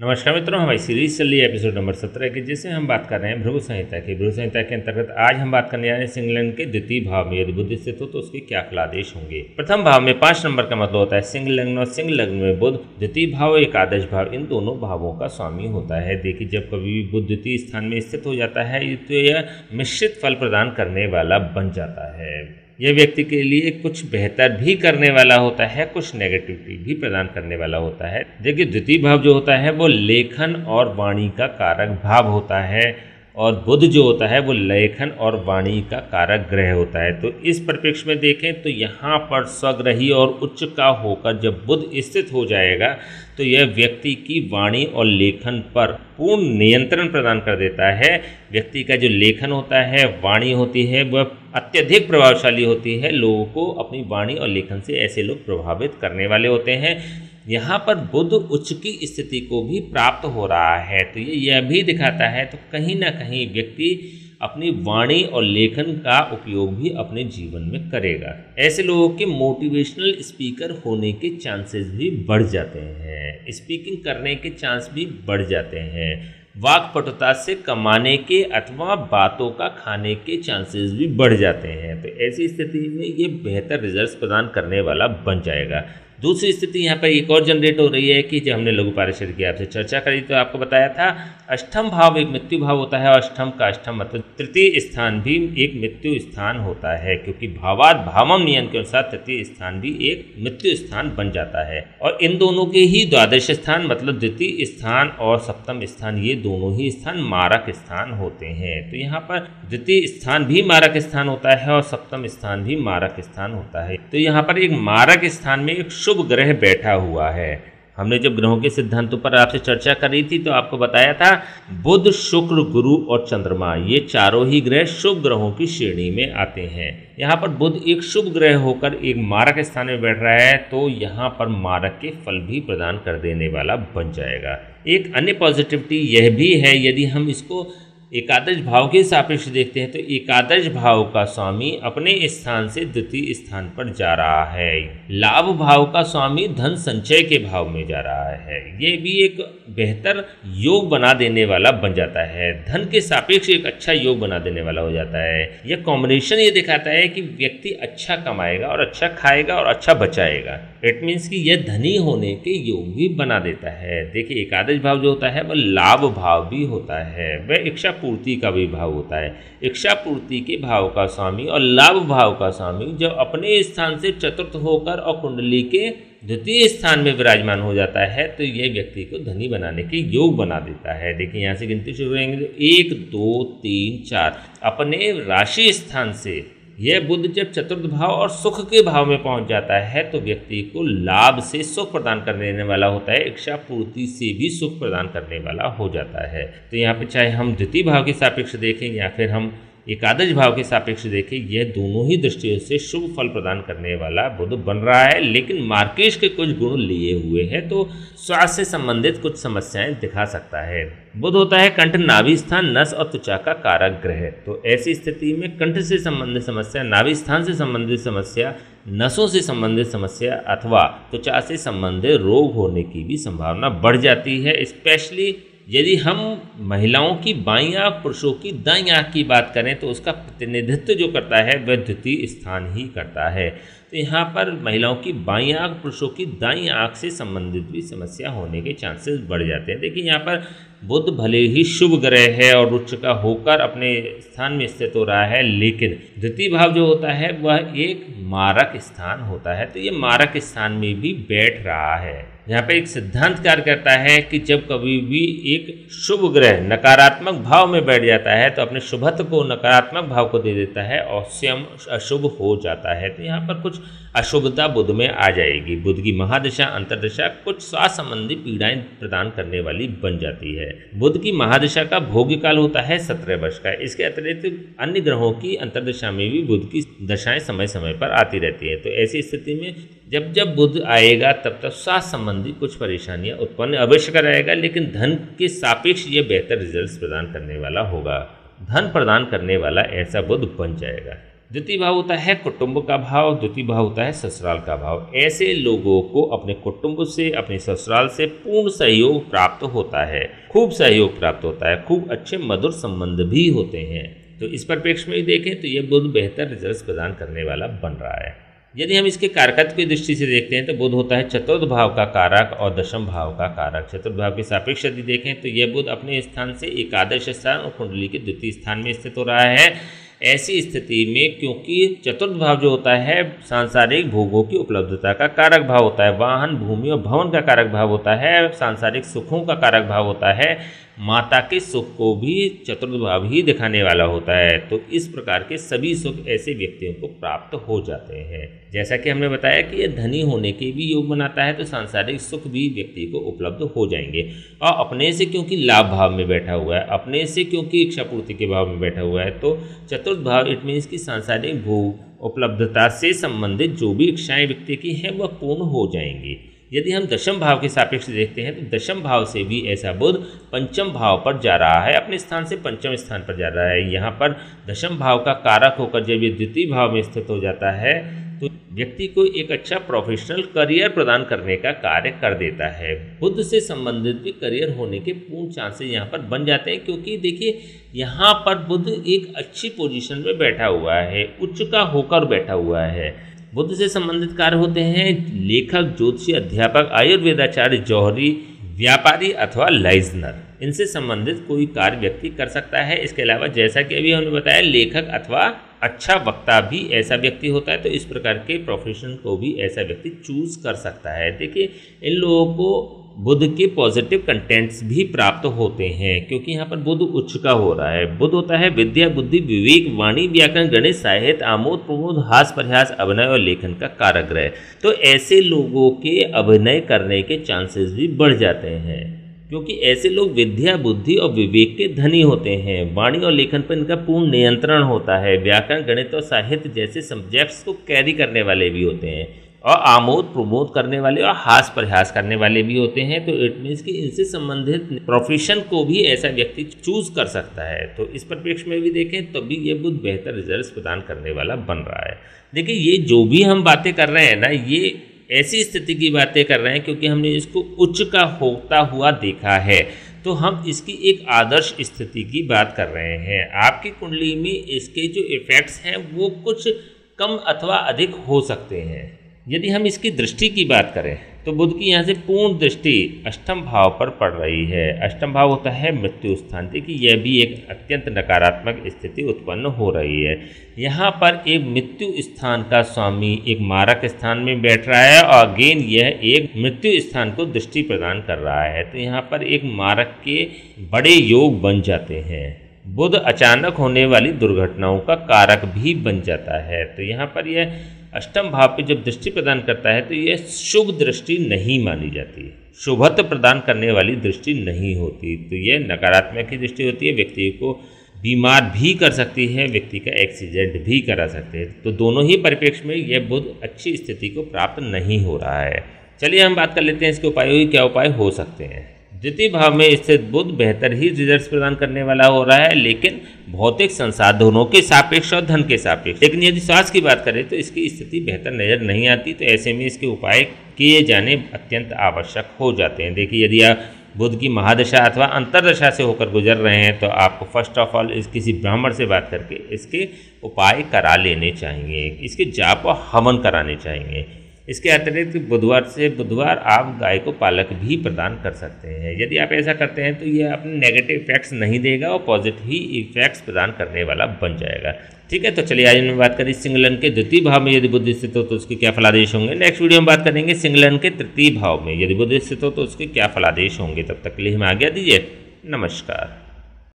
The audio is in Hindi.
नमस्कार मित्रों, हमारी सीरीज चल रही है एपिसोड नंबर 17 की, जिससे हम बात कर रहे हैं भृगु संहिता की। भृगु संहिता के अंतर्गत आज हम बात करने जा रहे हैं सिंहलग्न के द्वितीय भाव में यदि बुध स्थित हो तो उसके क्या फलादेश होंगे। प्रथम भाव में 5 नंबर का मतलब होता है सिंहलग्न, और सिंहलग्न में बुध द्वितीय भाव एकादश भाव इन दोनों भावों का स्वामी होता है। देखिए, जब कभी भी बुध द्वितीय स्थान में स्थित हो जाता है तो यह मिश्रित फल प्रदान करने वाला बन जाता है। यह व्यक्ति के लिए कुछ बेहतर भी करने वाला होता है, कुछ नेगेटिविटी भी प्रदान करने वाला होता है। देखिए, द्वितीय भाव जो होता है वो लेखन और वाणी का कारक भाव होता है, और बुध जो होता है वो लेखन और वाणी का कारक ग्रह होता है। तो इस परिप्रेक्ष्य में देखें तो यहाँ पर स्वग्रही और उच्च का होकर जब बुध स्थित हो जाएगा तो यह व्यक्ति की वाणी और लेखन पर पूर्ण नियंत्रण प्रदान कर देता है। व्यक्ति का जो लेखन होता है, वाणी होती है, वह अत्यधिक प्रभावशाली होती है। लोगों को अपनी वाणी और लेखन से ऐसे लोग प्रभावित करने वाले होते हैं। यहाँ पर बुध उच्च की स्थिति को भी प्राप्त हो रहा है, तो यह भी दिखाता है तो कहीं ना कहीं व्यक्ति अपनी वाणी और लेखन का उपयोग भी अपने जीवन में करेगा। ऐसे लोगों के मोटिवेशनल स्पीकर होने के चांसेस भी बढ़ जाते हैं, स्पीकिंग करने के चांस भी बढ़ जाते हैं। वाक्पटुता से कमाने के अथवा बातों का खाने के चांसेस भी बढ़ जाते हैं। तो ऐसी स्थिति में ये बेहतर रिजल्ट्स प्रदान करने वाला बन जाएगा। दूसरी स्थिति यहाँ पर एक और जनरेट हो रही है कि जब हमने लघु पारिषद की आपसे चर्चा करी तो आपको बताया था अष्टम भाव एक मृत्यु भाव होता है, और अष्टम का अष्टम मतलब तृतीय स्थान भी एक मृत्यु स्थान होता है, क्योंकि भावाद भावम नियम के अनुसार तृतीय स्थान भी एक मृत्यु स्थान बन जाता है। और इन दोनों के ही द्वादश स्थान मतलब द्वितीय स्थान और सप्तम स्थान, ये दोनों ही स्थान मारक स्थान होते हैं। तो यहाँ पर द्वितीय स्थान भी मारक स्थान होता है और सप्तम स्थान भी मारक स्थान होता है। तो यहाँ पर एक मारक स्थान में एक शुभ ग्रह बैठा हुआ है। हमने जब ग्रहों के सिद्धांतों पर आपसे चर्चा करी थी तो आपको बताया था बुध, शुक्र, गुरु और चंद्रमा ये चारों ही ग्रह शुभ ग्रहों की श्रेणी में आते हैं। यहाँ पर बुध एक शुभ ग्रह होकर एक मारक स्थान में बैठ रहा है, तो यहाँ पर मारक के फल भी प्रदान कर देने वाला बन जाएगा। एक अन्य पॉजिटिविटी यह भी है, यदि हम इसको एकादश भाव के सापेक्ष देखते हैं तो एकादश भाव का स्वामी अपने स्थान से द्वितीय स्थान पर जा रहा है। लाभ भाव का स्वामी धन संचय के भाव में जा रहा है। ये भी एक बेहतर योग बना देने वाला बन जाता है, धन के सापेक्ष एक अच्छा योग बना देने वाला हो जाता है। यह कॉम्बिनेशन ये दिखाता है कि व्यक्ति अच्छा कमाएगा और अच्छा खाएगा और अच्छा बचाएगा। इट मीन्स कि यह धनी होने के योग भी बना देता है। देखिए, एकादश भाव जो होता है वह लाभ भाव भी होता है, वह इच्छा पूर्ति का भी भाव होता है। इच्छा पूर्ति के भाव का स्वामी और लाभ भाव का स्वामी जब अपने स्थान से चतुर्थ होकर और कुंडली के द्वितीय स्थान में विराजमान हो जाता है तो यह व्यक्ति को धनी बनाने के योग बना देता है। देखिए, यहाँ से गिनती शुरू करेंगे तो 1 2 3 4 अपने राशि स्थान से यह बुध जब चतुर्थ भाव और सुख के भाव में पहुंच जाता है तो व्यक्ति को लाभ से सुख प्रदान करने देने वाला होता है, इच्छा पूर्ति से भी सुख प्रदान करने वाला हो जाता है। तो यहाँ पे चाहे हम द्वितीय भाव के सापेक्ष देखें या फिर हम एकादश भाव के सापेक्ष देखें, यह दोनों ही दृष्टियों से शुभ फल प्रदान करने वाला बुध बन रहा है। लेकिन मार्केश के कुछ गुण लिए हुए हैं, तो स्वास्थ्य से संबंधित कुछ समस्याएं दिखा सकता है। बुध होता है कंठ, नाभि स्थान, नस और त्वचा का कारक ग्रह। तो ऐसी स्थिति में कंठ से संबंधित समस्या, नाभि स्थान से संबंधित समस्या, नसों से संबंधित समस्या अथवा त्वचा से संबंधित रोग होने की भी संभावना बढ़ जाती है। स्पेशली यदि हम महिलाओं की बाईं आंख, पुरुषों की दाईं आंख की बात करें तो उसका प्रतिनिधित्व जो करता है वह द्वितीय स्थान ही करता है। तो यहाँ पर महिलाओं की बाईं आंख, पुरुषों की दाईं आंख से संबंधित भी समस्या होने के चांसेस बढ़ जाते हैं। देखिए, यहाँ पर बुध भले ही शुभ ग्रह है और उच्च का होकर अपने स्थान में स्थित हो रहा है, लेकिन द्वितीय भाव जो होता है वह एक मारक स्थान होता है। तो ये मारक स्थान में भी बैठ रहा है। यहाँ पे एक सिद्धांत कार्य करता है कि जब कभी भी एक शुभ ग्रह नकारात्मक भाव में बैठ जाता है तो अपने शुभत्व को नकारात्मक भाव को दे देता है और स्वयं अशुभ हो जाता है। तो यहाँ पर कुछ अशुभता बुध में आ जाएगी। बुध की महादशा, अंतर्दशा कुछ स्वास्थ्य संबंधी पीड़ाएं प्रदान करने वाली बन जाती है। बुध की महादशा का भोग्य काल होता है 17 वर्ष का। इसके अतिरिक्त अन्य ग्रहों की अंतर्दशा में भी बुध की दशाएं समय समय पर आती रहती है। तो ऐसी स्थिति में जब जब बुध आएगा तब तक स्वास्थ्य संबंधी कुछ परेशानियां उत्पन्न अवश्य कराएगा, लेकिन धन के सापेक्ष ये बेहतर रिजल्ट्स प्रदान करने वाला होगा, धन प्रदान करने वाला ऐसा बुध बन जाएगा। द्वितीय भाव होता है कुटुंब का भाव, द्वितीय भाव होता है ससुराल का भाव। ऐसे लोगों को अपने कुटुंब से, अपने ससुराल से पूर्ण सहयोग प्राप्त होता है, खूब सहयोग प्राप्त होता है, खूब अच्छे मधुर संबंध भी होते हैं। तो इस परिप्रेक्ष्य में देखें तो यह बुध बेहतर रिजल्ट प्रदान करने वाला बन रहा है। यदि हम इसके कारकत्व की दृष्टि से देखते हैं तो बुध होता है चतुर्थ भाव का कारक और दशम भाव का कारक। चतुर्थ भाव के सापेक्ष यदि देखें तो यह बुध अपने स्थान से एकादश स्थान और कुंडली के द्वितीय स्थान में स्थित हो रहा है। ऐसी स्थिति में क्योंकि चतुर्थ भाव जो होता है सांसारिक भोगों की उपलब्धता का कारक भाव होता है, वाहन, भूमि और भवन का कारक भाव होता है, सांसारिक सुखों का कारक भाव होता है, माता के सुख को भी चतुर्थ भाव ही दिखाने वाला होता है। तो इस प्रकार के सभी सुख ऐसे व्यक्तियों को प्राप्त हो जाते हैं। जैसा कि हमने बताया कि यह धनी होने के भी योग बनाता है, तो सांसारिक सुख भी व्यक्ति को उपलब्ध हो जाएंगे। और अपने से क्योंकि लाभ भाव में बैठा हुआ है, अपने से क्योंकि इच्छा पूर्ति के भाव में बैठा हुआ है, तो चतुर्थ भाव इट मीन्स की सांसारिक भोग उपलब्धता से संबंधित जो भी इच्छाएं व्यक्ति की हैं वह पूर्ण हो जाएंगी। यदि हम दशम भाव के सापेक्ष देखते हैं तो दशम भाव से भी ऐसा बुध पंचम भाव पर जा रहा है, अपने स्थान से पंचम स्थान पर जा रहा है। यहाँ पर दशम भाव का कारक होकर जब ये द्वितीय भाव में स्थित हो जाता है तो व्यक्ति को एक अच्छा प्रोफेशनल करियर प्रदान करने का कार्य कर देता है। बुध से संबंधित भी करियर होने के पूर्ण चांसेस यहाँ पर बन जाते हैं, क्योंकि देखिए यहाँ पर बुध एक अच्छी पोजीशन में बैठा हुआ है, उच्च का होकर बैठा हुआ है। बुध से संबंधित कार्य होते हैं लेखक, ज्योतिषी, अध्यापक, आयुर्वेदाचार्य, जौहरी, व्यापारी अथवा लाइजनर। इनसे संबंधित कोई कार्य व्यक्ति कर सकता है। इसके अलावा जैसा कि अभी हमने बताया लेखक अथवा अच्छा वक्ता भी ऐसा व्यक्ति होता है, तो इस प्रकार के प्रोफेशन को भी ऐसा व्यक्ति चूज कर सकता है। देखिए इन लोगों को बुध के पॉजिटिव कंटेंट्स भी प्राप्त होते हैं, क्योंकि यहाँ पर बुध उच्च का हो रहा है। बुध होता है विद्या, बुद्धि, विवेक, वाणी, व्याकरण, गणित, साहित्य, आमोद प्रमोद, हास्य प्रयास, अभिनय और लेखन का कारक ग्रह। तो ऐसे लोगों के अभिनय करने के चांसेस भी बढ़ जाते हैं, क्योंकि ऐसे लोग विद्या, बुद्धि और विवेक के धनी होते हैं। वाणी और लेखन पर इनका पूर्ण नियंत्रण होता है। व्याकरण, गणित और साहित्य जैसे सब्जेक्ट्स को कैरी करने वाले भी होते हैं, और आमोद प्रमोद करने वाले और हास प्रयास करने वाले भी होते हैं। तो इट मीन्स कि इनसे संबंधित प्रोफेशन को भी ऐसा व्यक्ति चूज कर सकता है। तो इस परिप्रेक्ष्य में भी देखें तब भी ये बुध बेहतर रिजल्ट प्रदान करने वाला बन रहा है। देखिए ये जो भी हम बातें कर रहे हैं ना, ये ऐसी स्थिति की बातें कर रहे हैं क्योंकि हमने इसको उच्च का होता हुआ देखा है, तो हम इसकी एक आदर्श स्थिति की बात कर रहे हैं। आपकी कुंडली में इसके जो इफेक्ट्स हैं वो कुछ कम अथवा अधिक हो सकते हैं। यदि हम इसकी दृष्टि की बात करें तो बुध की यहाँ से पूर्ण दृष्टि अष्टम भाव पर पड़ रही है। अष्टम भाव होता है मृत्यु स्थान। देखिए यह भी एक अत्यंत नकारात्मक स्थिति उत्पन्न हो रही है। यहाँ पर एक मृत्यु स्थान का स्वामी एक मारक स्थान में बैठ रहा है, और अगेन यह एक मृत्यु स्थान को दृष्टि प्रदान कर रहा है। तो यहाँ पर एक मारक के बड़े योग बन जाते हैं। बुध अचानक होने वाली दुर्घटनाओं का कारक भी बन जाता है। तो यहाँ पर यह अष्टम भाव पे जब दृष्टि प्रदान करता है तो यह शुभ दृष्टि नहीं मानी जाती, शुभत्व प्रदान करने वाली दृष्टि नहीं होती। तो यह नकारात्मक की दृष्टि होती है, व्यक्ति को बीमार भी कर सकती है, व्यक्ति का एक्सीडेंट भी करा सकते हैं। तो दोनों ही परिप्रेक्ष्य में यह बुध अच्छी स्थिति को प्राप्त नहीं हो रहा है। चलिए हम बात कर लेते हैं इसके उपायों की, क्या उपाय हो सकते हैं। द्वितीय भाव में स्थित बुध बेहतर ही रिजल्ट्स प्रदान करने वाला हो रहा है, लेकिन भौतिक संसाधनों के सापेक्ष और धन के सापेक्ष। लेकिन यदि स्वास्थ्य की बात करें तो इसकी स्थिति बेहतर नजर नहीं आती, तो ऐसे में इसके उपाय किए जाने अत्यंत आवश्यक हो जाते हैं। देखिए यदि आप बुध की महादशा अथवा अंतरदशा से होकर गुजर रहे हैं तो आपको फर्स्ट ऑफ ऑल किसी ब्राह्मण से बात करके इसके उपाय करा लेने चाहिए, इसके जाप और हवन कराने चाहिए। इसके अतिरिक्त बुधवार से बुधवार आप गाय को पालक भी प्रदान कर सकते हैं। यदि आप ऐसा करते हैं तो यह अपने नेगेटिव इफेक्ट्स नहीं देगा और पॉजिटिव ही इफेक्ट्स प्रदान करने वाला बन जाएगा। ठीक है, तो चलिए आज हम बात करें सिंगलन के द्वितीय भाव में यदि बुध स्थित हो तो उसके क्या फलादेश होंगे। नेक्स्ट वीडियो में बात करेंगे सिंगलन के तृतीय भाव में यदि बुध स्थित हो तो उसके क्या फलादेश होंगे। तब तक के लिए हमें आज्ञा दीजिए, नमस्कार।